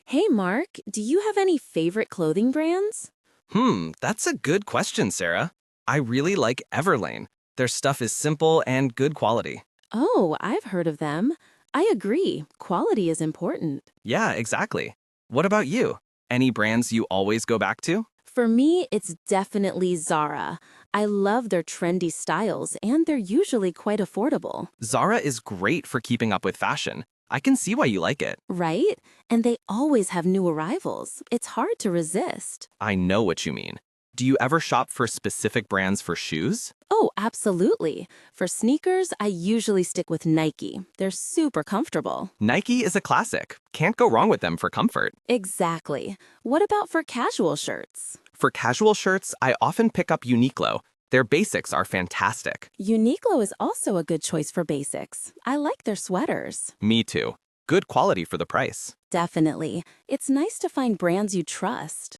Hey Mark, do you have any favorite clothing brands? That's a good question, Sarah. I really like Everlane. Their stuff is simple and good quality. Oh, I've heard of them. I agree. Quality is important. Yeah, exactly. What about you? Any brands you always go back to? For me, it's definitely Zara. I love their trendy styles and they're usually quite affordable, Zara is great for keeping up with fashion. I can see why you like it. right? And they always have new arrivals. It's hard to resist. I know what you mean. Do you ever shop for specific brands for shoes? Oh, absolutely. For sneakers, I usually stick with Nike. They're super comfortable. Nike is a classic. Can't go wrong with them for comfort. Exactly. What about for casual shirts? For casual shirts, I often pick up Uniqlo. Their basics are fantastic. Uniqlo is also a good choice for basics. I like their sweaters. Me too. Good quality for the price. Definitely. It's nice to find brands you trust.